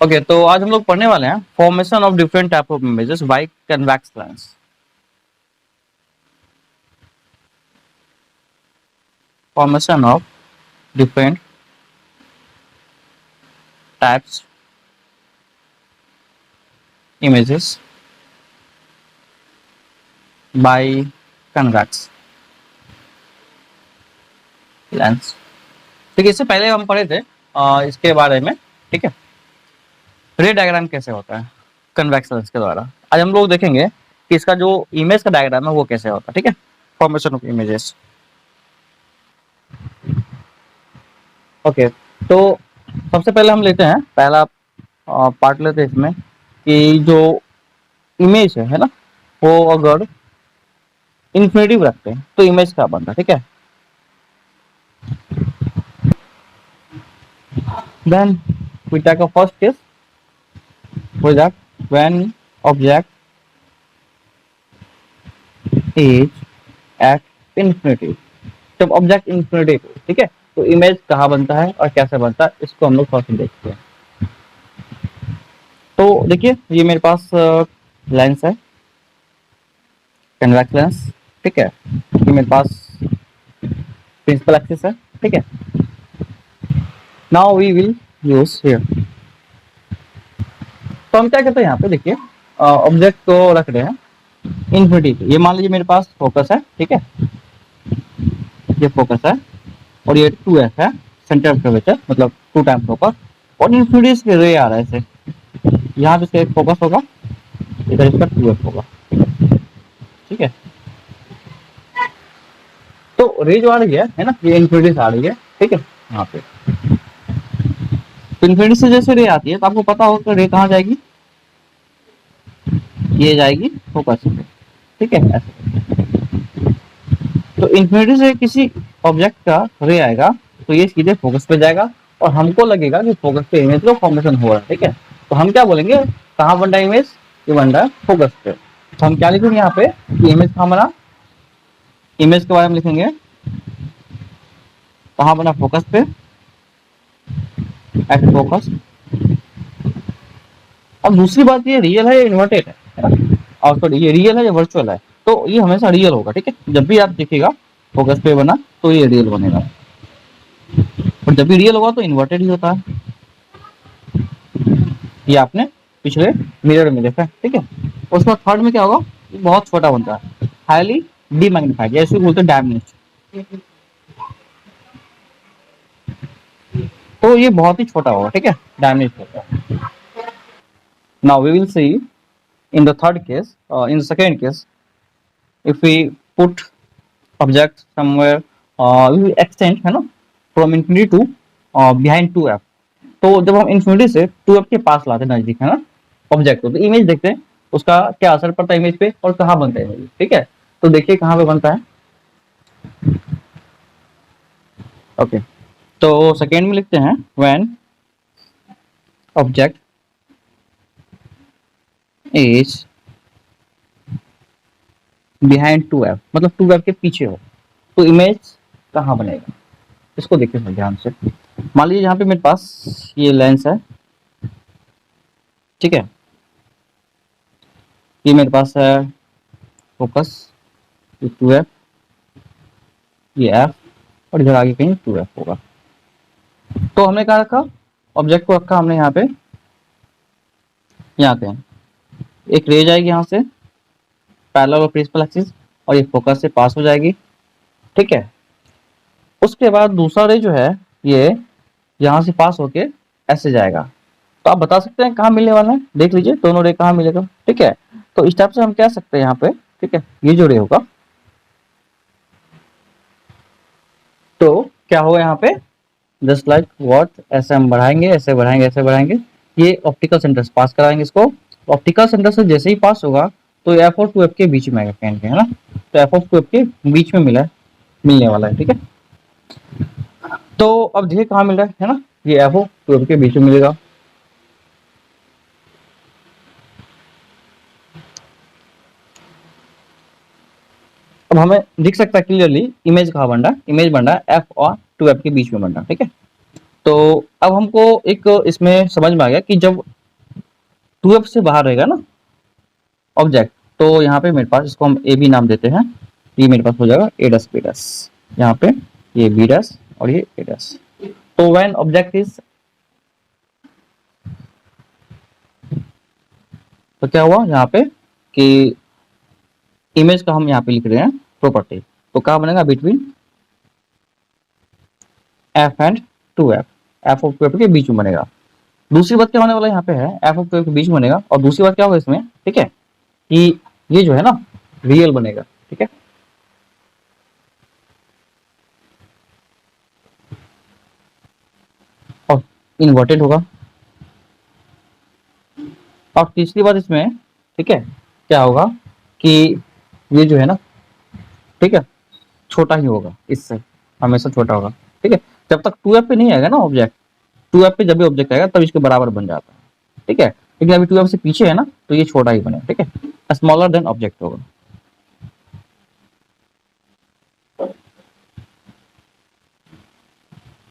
Okay तो आज हम लोग पढ़ने वाले हैं formation of different type of images bye convex lens. Formation of different types images bye convex lens. ठीक है, इससे पहले हम पढ़े थे इसके बारे में। ठीक है, रे डायग्राम कैसे होता है कन्वेक्स लेंस के द्वारा। आज हम लोग देखेंगे कि इसका जो इमेज का डायग्राम है वो कैसे होता है। ठीक है, फॉर्मेशन ऑफ इमेजेस। ओके, तो सबसे पहले हम लेते हैं पहला पार्ट लेते हैं इसमें कि जो इमेज है ना, वो अगर इन्फिनिटिव रखते हैं तो इमेज क्या बनता है। ठीक है, then we take a first case with that when object is at infinity। जब ऑब्जेक्ट इन्फिनिटी को, ठीक है, तो इमेज कहाँ बनता है और कैसे बनता है इसको हम लोग थोड़ा देखते हैं। तो देखिए, ये मेरे पास लेंस है, कन्वेक्स लेंस। ठीक है, ये मेरे पास प्रिंसिपल एक्सिस है। ठीक है, now we will use here. तो हम क्या करते हैं यहाँ पे, देखिए ऑब्जेक्ट को रख रहे हैं इन्फिनिटी पे। ये मान लीजिए मेरे पास फोकस है। ठीक है, ये फोकस है और ये 2f है, सेंटर ऑफ कर्वेचर, मतलब 2 टाइम फोकस। और इन्फिनिटी से रे आ रहा है इसे, यहाँ पे इसका एक फोकस होगा, इधर इसका 2f होगा। ठीक है, तो रे जो आ रही है ना, ये इन्फिनिटी से आ रही है। ठीक है, यहाँ पे तो इन्फिनिटी से जैसे रे आती है तो आपको पता होगा रे कहाँ जाएगी, ये जाएगी फोकस पे। ठीक है, ऐसे। तो इन्फिनिटी से किसी ऑब्जेक्ट का रे आएगा तो ये सीधे फोकस पे जाएगा और हमको लगेगा कि फोकस पे इमेज का फॉर्मेशन हो रहा है। ठीक है, तो हम क्या बोलेंगे, कहाँ बन रहा है इमेज, ये बन रहा है फोकस पे। तो हम क्या लिखेंगे यहाँ पे, इमेज कहाँ बना, इमेज के बारे में लिखेंगे कहाँ बना, फोकस पे, एट फोकस। अब दूसरी बात, ये रियल है या इन्वर्टेड है, और सॉरी ये रियल है या वर्चुअल है, तो ये हमेशा रियल होगा। ठीक है, जब भी आप देखिएगा फोकस पे बना तो ये रियल बनेगा, और जब भी रियल होगा तो इन्वर्टेड ही होता है। ये आपने पिछले मिरर में देखा है। ठीक है, उसके बाद थर्ड में क्या होगा, ये बहुत छोटा बनता है, हाईली डीमैग्नीफाइड, जैसे बोलते हैं डैमेज। तो ये बहुत ही छोटा होगा। ठीक है, डैमेज होता है। Now we will see in the third case, in the second case, if we put object somewhere, we will extend है ना, from infinity to behind 2f। तो जब हम इन्फिनिटी से 2f के पास लाते हैं नजदीक, है ना, ऑब्जेक्ट को, तो इमेज देखते हैं उसका क्या असर पड़ता है इमेज पे और कहाँ बनता है इमेज। ठीक है, तो देखिए कहाँ पे बनता है। ओके, तो सेकेंड में लिखते हैं when object is behind 2f, मतलब 2f के पीछे हो तो इमेज कहाँ बनेगा, इसको देखिए ध्यान से। मान लीजिए यहाँ पे मेरे पास ये लेंस है। ठीक है, ये मेरे पास है फोकस, ये 2f, ये f, और इधर आगे कहीं 2f होगा। तो हमने कहा रखा, ऑब्जेक्ट को रखा हमने यहाँ पे, यहाँ पे एक रे जाएगी यहाँ से पैरेलल और प्रिंसिपल एक्सिस, और ये फोकस से पास हो जाएगी। ठीक है, उसके बाद दूसरा रे जो है ये यहाँ से पास होके ऐसे जाएगा। तो आप बता सकते हैं कहाँ मिलने वाला है, देख लीजिए दोनों रे कहाँ मिलेगा। ठीक है, तो इस टाइप से हम कह सकते हैं यहाँ पे। ठीक है, ये जो रे होगा तो क्या होगा यहाँ पे, जस्ट लाइक व्हाट, ऐसे हम बढ़ाएंगे, ऐसे बढ़ाएंगे, ऐसे बढ़ाएंगे, ये ऑप्टिकल सेंटर से पास कराएंगे इसको। ऑप्टिकल सेंटर से जैसे ही पास होगा तो एफ और 2f के बीच में आएगा पेन के, है ना, तो एफ और 2f के बीच में मिलने वाला है। ठीक है, तो अब देखिए कहाँ मिल रहा है ना, ये एफ और 2f के बीच में मिलेगा। अब हमें दिख सकता है क्लियरली इमेज कहाँ बन रहा है, इमेज बन रहा है एफ और 2f के बीच में बन रहा है। ठीक है, तो अब हमको एक इसमें समझ में आ गया कि जब 2f से बाहर रहेगा ना ऑब्जेक्ट, तो यहाँ पे मेरे पास इसको हम ए बी नाम देते हैं, ये मेरे पास हो जाएगा ए डस बी डस, यहाँ पे ये बी डस और ये ए डस। तो व्हेन ऑब्जेक्ट इज, तो क्या हुआ यहाँ पे कि इमेज का हम यहाँ पे लिख रहे हैं प्रॉपर्टी, तो क्या बनेगा between F and 2f, F of 2f के बीच में बनेगा। दूसरी बात क्या होने वाला यहाँ पे है, एफ ऑफ 2f के बीच में बनेगा, और दूसरी बात क्या होगा इसमें, ठीक है, कि ये जो है ना रियल बनेगा, ठीक है। और इन्वर्टेड होगा। और तीसरी बात इसमें, ठीक है, क्या होगा कि ये जो है ना, ठीक है, छोटा ही होगा, इससे हमेशा छोटा होगा, ठीक है। जब तक 2f पे नहीं आएगा ना ऑब्जेक्ट, 2f पे जब भी ऑब्जेक्ट आएगा तब इसके बराबर बन जाता है, ठीक है। लेकिन अभी 2f से पीछे है ना, तो ये छोटा ही बनेगा, ठीक है, स्मॉलर देन ऑब्जेक्ट होगा।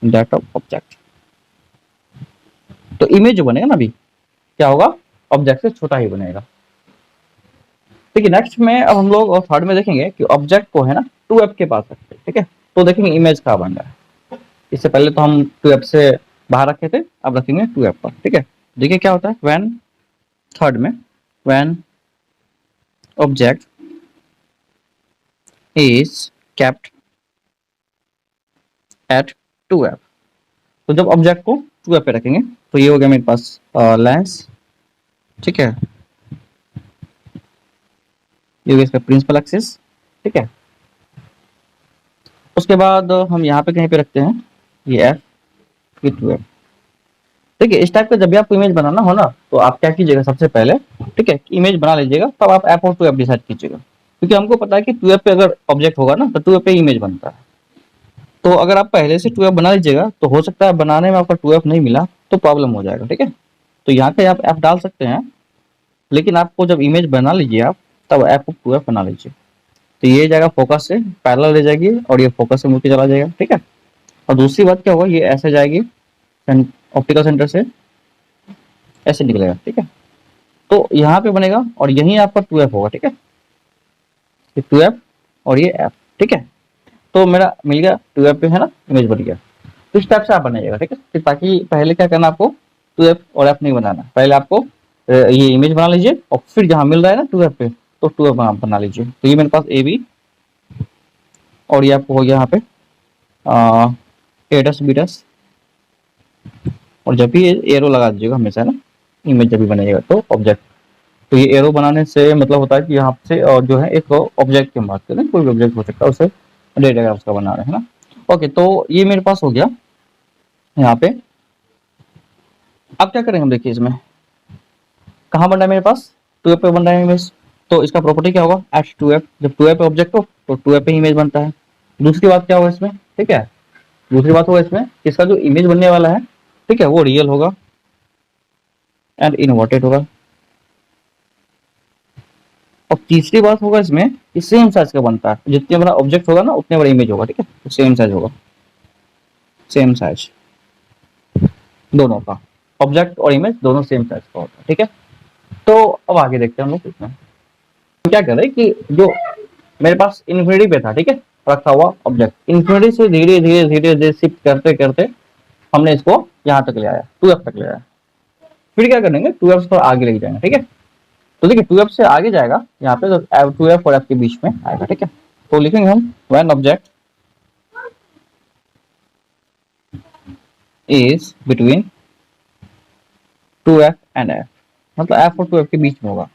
दैट ऑफ ऑब्जेक्ट, तो इमेज जो बनेगा ना अभी क्या होगा, ऑब्जेक्ट से छोटा ही बनेगा। ठीक है, नेक्स्ट में अब हम लोग और थर्ड में देखेंगे कि ऑब्जेक्ट को है ना 2f के पास रखते हैं, ठीक है, तो देखेंगे इमेज कहाँ बन रहा है। इससे पहले तो हम 2f से बाहर रखे थे, अब रखेंगे 2f पर, ठीक है। देखिए क्या होता है व्हेन, थर्ड में when object is kept at 2f, तो जब ऑब्जेक्ट को 2f पे रखेंगे तो ये हो गया मेरे पास लेंस, ठीक है, ये हो गया इसका प्रिंसिपल एक्सिस, ठीक है। उसके बाद हम यहाँ पे कहीं पे रखते हैं ये f, ये 2f। देखिए इस टाइप का जब भी आपको इमेज बनाना हो ना, तो आप क्या कीजिएगा सबसे पहले, ठीक है, इमेज बना लीजिएगा, तब आप एफ और 2f डिसाइड कीजिएगा, क्योंकि हमको पता है कि 2f पे अगर ऑब्जेक्ट होगा ना तो 2f पे इमेज बनता है। तो अगर आप पहले से 2f बना लीजिएगा तो हो सकता है बनाने में आपका 2f नहीं मिला तो प्रॉब्लम हो जाएगा, ठीक है। तो यहाँ पे आप f डाल सकते हैं, लेकिन आपको जब इमेज बना लीजिए आप, तब f ऑफ 2f बना लीजिए, तो ये जाएगा फोकस से पैरेलल ले जाएगी और ये फोकस से मुड़के चला जाएगा, ठीक है। और दूसरी बात क्या होगा, ये ऐसे जाएगी ऑप्टिकल सेंटर से ऐसे निकलेगा, ठीक है। तो यहाँ पे बनेगा और यहीं आपका 2f होगा, ठीक है, ये 2f और ये f, ठीक है। तो मेरा मिल गया 2f पे है ना इमेज बन गया। तो इस टाइप से आप बनाइएगा, ठीक है, फिर ताकि पहले क्या करना आपको 2f और f नहीं बनाना, पहले आपको ये इमेज बना लीजिए और फिर जहाँ मिल रहा है ना 2f पे तो 2f बना लीजिए। तो ये मेरे पास ए बी और ये आपको हो गया यहाँ पे ए डस बी डस, और जब भी एरो लगा दीजिएगा हमेशा ना इमेज जब भी बनाइएगा तो ऑब्जेक्ट, तो ये एरो बनाने से मतलब होता है कि यहाँ से और जो है एक ऑब्जेक्ट की हम बात करें, कोई भी ऑब्जेक्ट हो सकता है उसे डायग्राम्स का बना रहे हैं ना। ओके, तो ये मेरे पास हो गया यहाँ पे। अब क्या करेंगे हम, देखिए इसमें कहाँ बन रहा है मेरे पास 2f पे बन रहा है इमेज, तो इसका प्रॉपर्टी क्या होगा एट 2f, जब 2f पे ऑब्जेक्ट हो तो 2f पे इमेज बनता है। दूसरी बात क्या होगा इसमें, ठीक है, दूसरी बात होगा इसमें इसका जो इमेज बनने वाला है, ठीक है, वो रियल होगा एंड इनवर्टेड होगा। और तीसरी बात होगा इसमें कि सेम साइज का बनता है, जितने बड़ा ऑब्जेक्ट होगा ना उतने बड़ा इमेज होगा, ठीक है, तो सेम साइज होगा, सेम साइज दोनों का, ऑब्जेक्ट और इमेज दोनों सेम साइज का होता है, ठीक है। तो अब आगे देखते हैं हम लोग इसमें क्या कर रहे हैं कि जो मेरे पास इन्फिनिटी पे था, ठीक है, रखा हुआ ऑब्जेक्ट, इन्फिनिटी से धीरे धीरे धीरे धीरे शिफ्ट करते करते हमने इसको यहाँ तक ले आया, 2f तक ले आया। फिर क्या करेंगे 2f पर आगे लेके जाएंगे, ठीक है। तो देखिए 2f से आगे जाएगा यहाँ पे, तो 2f और f के बीच में आएगा, ठीक है। तो लिखेंगे हम when object is between 2f and f, मतलब f और 2f के बीच में होगा।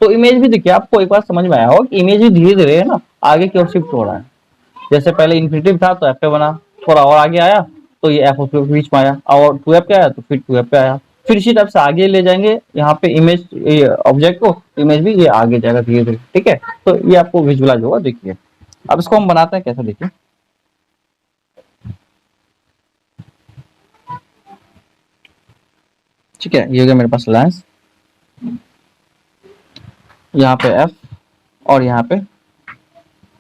तो इमेज भी देखिए आपको एक बार समझ में आया होगा कि इमेज भी धीरे धीरे है ना आगे की ओर शिफ्ट हो रहा है। जैसे पहले इन्फिनिटी था तो f पे बना, थोड़ा और आगे आया तो ये f और 2f के बीच में आया, और 2f पे आया तो फिर 2f पे आया, फिर इसी टाइप से आगे ले जाएंगे यहाँ पे इमेज ऑब्जेक्ट को, इमेज भी ये आगे जाएगा धीरे धीरे, ठीक है। तो ये आपको विजुअलाइज होगा, देखिए अब इसको हम बनाते हैं कैसे, देखिए ठीक है। ये हो गया मेरे पास लेंस, यहाँ पे f और यहाँ पे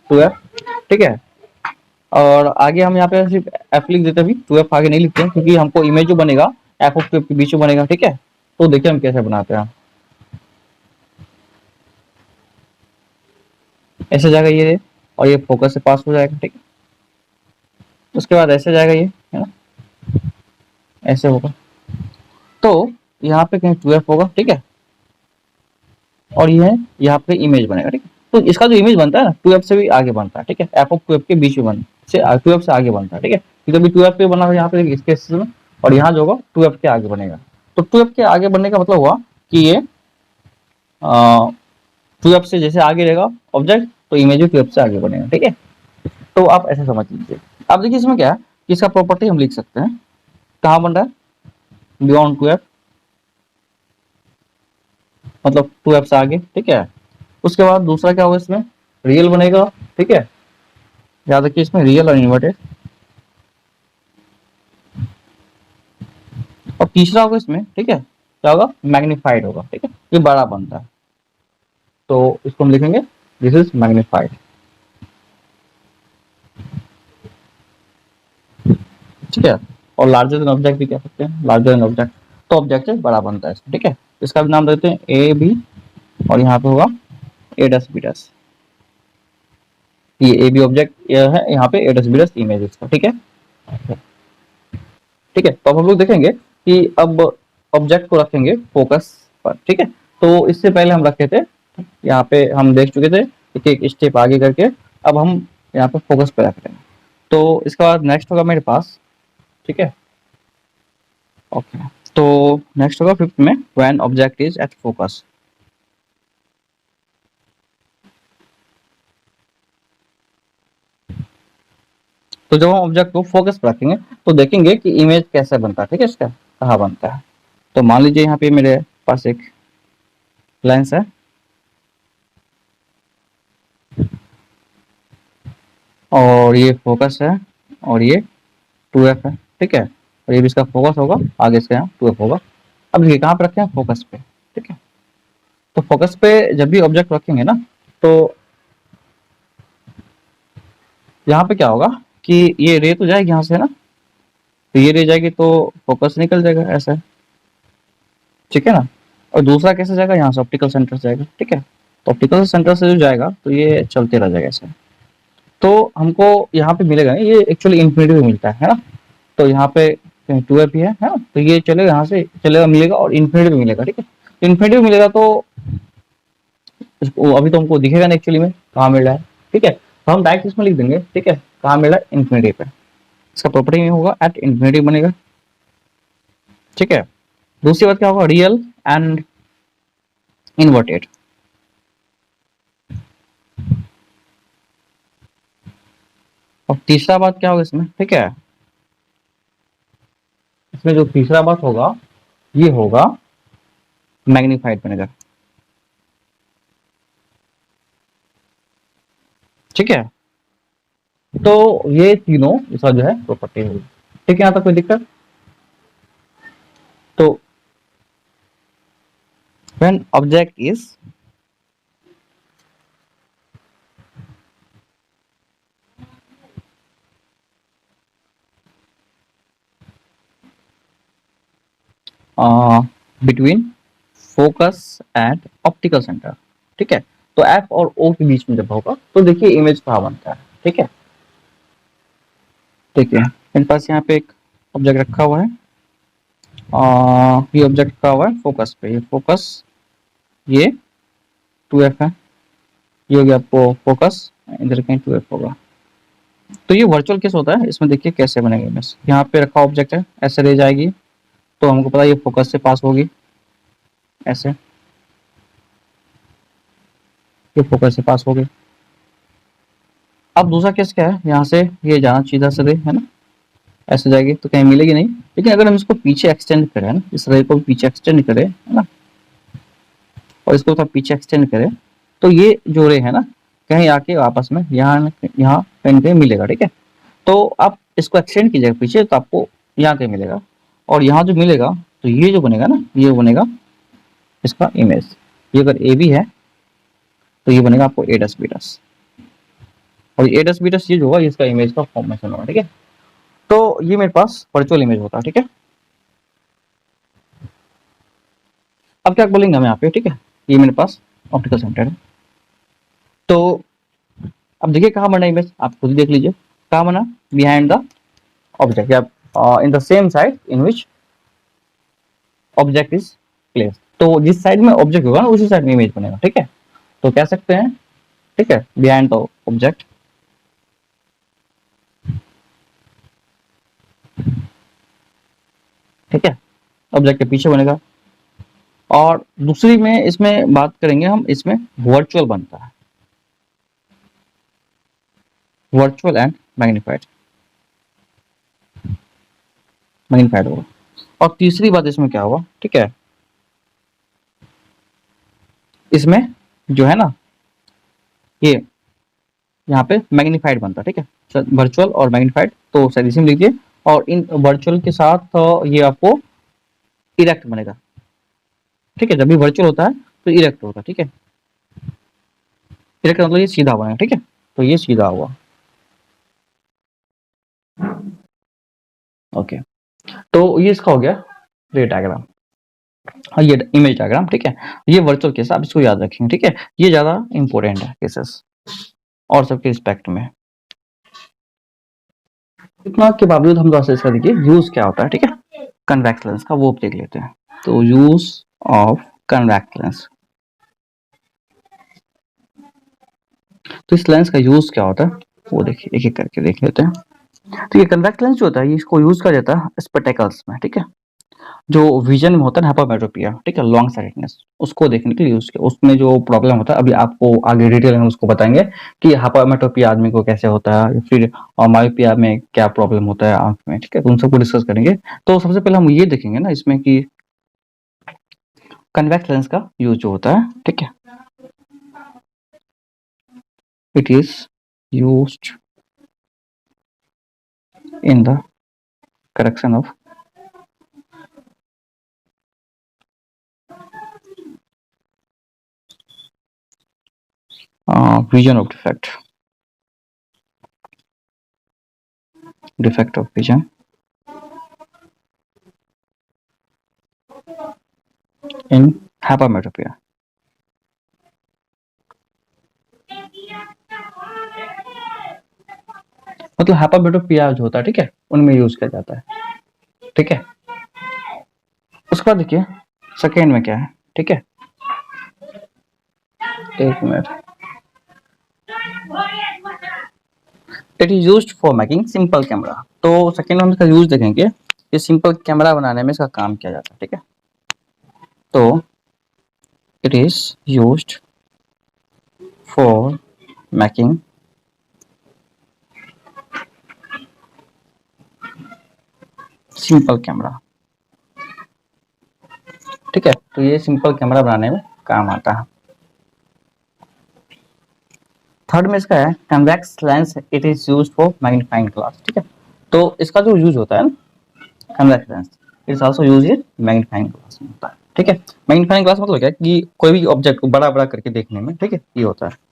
2f, ठीक है। और आगे हम यहाँ पे सिर्फ एफ लिख देते हैं, अभी 2f आगे नहीं लिखते हैं क्योंकि हमको इमेज जो बनेगा एफ ऑफ 2f के बीच में बनेगा, ठीक है। तो देखिए हम कैसे बनाते हैं। ऐसे जाएगा ये, और ये फोकस से पास हो जाएगा, ठीक है। उसके बाद ऐसे जाएगा ये, है ना, ऐसे होगा। तो यहाँ पे कहीं 2f होगा, ठीक है, और ये यहाँ पे इमेज बनेगा, ठीक है। तो इसका जो इमेज बनता है ना 2f से भी आगे बनता है, ठीक है, एफ ऑफ 2f के बीच में बन से 2f से आगे बनता है, ठीक है। क्योंकि अभी 2f पे बना हुआ यहाँ पे इस केस में, और यहाँ जो होगा 2f के आगे बनेगा। तो 2f के आगे बनने का मतलब हुआ कि ये 2f से जैसे आगे रहेगा ऑब्जेक्ट, तो इमेज भी 2f से आगे बनेगा, ठीक है। तो आप ऐसे समझ लीजिए। अब देखिए इसमें क्या है कि इसका प्रॉपर्टी हम लिख सकते हैं, कहाँ बन रहा है, बियॉन्ड 2f, मतलब 2f से आगे, ठीक है। उसके बाद दूसरा क्या होगा इसमें, रियल बनेगा, ठीक है। याद रखिए इसमें रियल और इन्वर्टेड। और तीसरा होगा इसमें, ठीक है, क्या होगा, मैग्नीफाइड होगा, ठीक है, ये बड़ा बनता है। तो इसको हम लिखेंगे दिस इज मैग्नीफाइड, ठीक है। और लार्जर देन ऑब्जेक्ट भी कह सकते हैं, लार्जर देन ऑब्जेक्ट, तो ऑब्जेक्ट से बड़ा बनता है इसमें, ठीक है। इसका भी नाम देते हैं ए बी, और यहाँ पे होगा ए डस बी डस। ये ए बी ऑब्जेक्ट है, यहाँ पे ए डस बी डस इमेज इसका, ठीक है, ठीक है। तो अब हम लोग देखेंगे कि अब ऑब्जेक्ट को रखेंगे फोकस पर, ठीक है। तो इससे पहले हम रखे थे, यहाँ पे हम देख चुके थे एक एक स्टेप आगे करके, अब हम यहाँ पे फोकस पे रख रहे हैं। तो इसके बाद नेक्स्ट होगा मेरे पास, ठीक है, ओके। तो नेक्स्ट होगा फिफ्थ में, when object is at focus. तो जब हम ऑब्जेक्ट को फोकस पर रखेंगे तो देखेंगे कि इमेज कैसे बनता है, ठीक है, इसका कहाँ बनता है। तो मान लीजिए यहाँ पे मेरे पास एक लेंस है, और ये फोकस है, और ये 2f है, ठीक है, और ये भी इसका फोकस होगा, आगे इसका यहाँ 2f होगा। अब देखिए कहाँ पे रखे हैं, फोकस पे, ठीक है। तो फोकस पे जब भी ऑब्जेक्ट रखेंगे ना, तो यहाँ पे क्या होगा कि ये रे तो जाएगी यहाँ से, है ना, तो ये रे जाएगी तो फोकस निकल जाएगा ऐसा, ठीक है ना। और दूसरा कैसे जाएगा, यहाँ से ऑप्टिकल सेंटर से जाएगा, ठीक है। तो ऑप्टिकल सेंटर से जो जाएगा तो ये चलते रह जाएगा ऐसे। तो हमको यहाँ पे मिलेगा, ये एक्चुअली इन्फिनिटी में मिलता है ना। तो यहाँ पे 2f ही है ना, तो ये चलेगा, यहाँ से चलेगा, मिलेगा, और इन्फिनिटी में मिलेगा, ठीक है। इन्फिनिटी में मिलेगा तो अभी तो हमको दिखेगा ना एक्चुअली में कहाँ मिल रहा है, ठीक है। तो हम डायरेक्ट इसमें लिख देंगे, ठीक है, कहाँ मिल रहा है, इन्फिनिटी पे। इसका प्रॉपर्टी में होगा एट इन्फिनिटी बनेगा, ठीक है। दूसरी बात क्या होगा, रियल एंड इन्वर्टेड। और तीसरा बात क्या होगा इसमें, ठीक है, इसमें जो तीसरा बात होगा ये होगा मैग्नीफाइड बनेगा, ठीक है। तो ये तीनों इसका जो है प्रॉपर्टी होगी, ठीक है। यहाँ तक कोई दिक्कत। तो when object is between focus and optical centre, ठीक है। तो एफ और ओ के बीच में जब होगा तो देखिए इमेज कहाँ बनता है, ठीक है। देखिए मेरे पास यहाँ पे एक ऑब्जेक्ट रखा हुआ है, ये ऑब्जेक्ट रखा हुआ है फोकस पे, ये फोकस, ये 2f है, ये हो गया आपको फोकस, इधर कहीं 2f होगा। तो ये वर्चुअल केस होता है, इसमें देखिए कैसे बनेगा इमेज। यहाँ पे रखा ऑब्जेक्ट है, ऐसे ले जाएगी, तो हमको पता है ये फोकस से पास होगी, ऐसे ये फोकस से पास हो गई। अब दूसरा केस क्या है, यहाँ से ये जाना सीधा से, है ना, ऐसे जाएगी तो कहीं मिलेगी नहीं। लेकिन अगर हम इसको पीछे एक्सटेंड करें ना, इस रे को पीछे एक्सटेंड करें, है ना, और इसको थोड़ा पीछे एक्सटेंड करें, तो ये जो रे है ना कहीं आके आपस में यहाँ यहाँ कहीं कहीं मिलेगा, ठीक है। तो आप इसको एक्सटेंड कीजिएगा पीछे, तो आपको यहाँ कहीं मिलेगा, और यहाँ जो मिलेगा तो ये जो बनेगा ना, ये बनेगा इसका इमेज। ये अगर ए बी है तो ये बनेगा आपको ए डस बी डस, और एडस बीटस ये जो होगा इसका इमेज का फॉर्मेशन होगा, ठीक है। तो ये मेरे पास वर्चुअल इमेज होता है, ठीक है। अब क्या बोलेंगे हम यहाँ पे, ठीक है, ये मेरे पास ऑप्टिकल सेंटर है। तो अब देखिए कहाँ बना इमेज, आप खुद देख लीजिए कहाँ बना, बिहाइंड द ऑब्जेक्ट या in the same side in which object is place. तो जिस साइड में ऑब्जेक्ट होगा ना उसी साइड में इमेज बनेगा, ठीक है। तो कह सकते हैं, ठीक है, बिहाइंड द ऑब्जेक्ट, ठीक है, ऑब्जेक्ट के पीछे बनेगा। और दूसरी में इसमें बात करेंगे हम, इसमें वर्चुअल बनता है, वर्चुअल एंड मैग्नीफाइड, मैग्नीफाइड होगा। और तीसरी बात इसमें क्या हुआ, ठीक है, इसमें जो है ना ये यहाँ पे मैग्नीफाइड बनता है, ठीक है, वर्चुअल और मैग्नीफाइड। तो शायद इसी में लिखिए। और इन वर्चुअल के साथ ये आपको इरेक्ट बनेगा, ठीक है। जब भी वर्चुअल होता है तो इरेक्ट होता है, ठीक है। इरेक्ट मतलब ये सीधा बनेगा, ठीक है। तो ये सीधा हुआ, ओके। तो ये इसका हो गया रे डायग्राम, और ये इमेज डायग्राम, ठीक है। ये वर्चुअल केस, आप इसको याद रखेंगे, ठीक है। ये ज्यादा इंपॉर्टेंट है केसेस और सबके रिस्पेक्ट में। इतना के बावजूद हम दोस्तों इसका देखिए यूज क्या होता है, ठीक है, कन्वेक्स लेंस का, वो देख लेते हैं। तो यूज ऑफ कन्वेक्स लेंस, तो इस लेंस का यूज क्या होता है वो देखिए, एक एक करके देख लेते हैं। तो ये कन्वेक्स लेंस जो होता है इसको यूज किया जाता है स्पेक्टेकल्स में, ठीक है। जो विजन में होता है हाइपरमेट्रोपिया, ठीक है, लॉन्ग साइटेडनेस, उसको देखने के लिए यूज किया। उसमें जो प्रॉब्लम होता है अभी आपको आगे डिटेल में उसको बताएंगे कि हाइपरमेट्रोपिया आदमी को कैसे होता है, फिर मायोपिया में क्या प्रॉब्लम होता है आंख में, ठीक है। तो उन सबको डिस्कस करेंगे। तो सबसे पहले हम ये देखेंगे ना इसमें कि कन्वेक्स लेंस का यूज जो होता है, ठीक है, it is used in the correction of vision of defect of vision in hypermetropia। मतलब हाइपरमेट्रोपिया जो होता है, ठीक है, उनमें यूज किया जाता है, ठीक है। उसके बाद देखिए सेकेंड में क्या है, ठीक है, एक minute, it is used for making simple camera. तो सेकेंड में हम इसका यूज देखेंगे, ये सिंपल कैमरा बनाने में इसका काम किया जाता है, ठीक है। तो it is used for making simple camera, ठीक है। तो ये सिंपल कैमरा बनाने में काम आता है। थर्ड में इसका है convex lens, it is used for magnifying glass, ठीक है। तो इसका जो यूज होता है ना convex lens, it is also used in magnifying glass में होता है, ठीक है। मैग्नीफाइंग ग्लास मतलब क्या है कि कोई भी ऑब्जेक्ट को बड़ा बड़ा करके देखने में, ठीक है, ये होता है।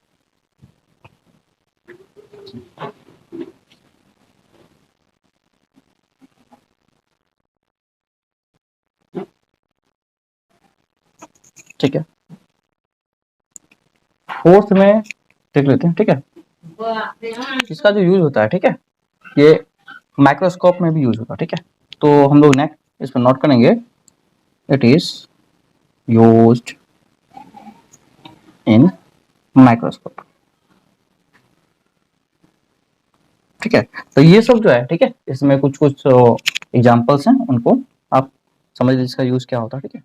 ठीक है, फोर्थ में देख लेते हैं, ठीक है। इसका जो यूज होता है, ठीक है, ये माइक्रोस्कोप में भी यूज होता है, ठीक है। तो हम लोग नेक्स्ट इस पर नोट करेंगे, it is used in microscope, ठीक है। तो ये सब जो है, ठीक है, इसमें कुछ कुछ एग्जांपल्स हैं, उनको आप समझ लीजिए इसका यूज क्या होता है, ठीक है।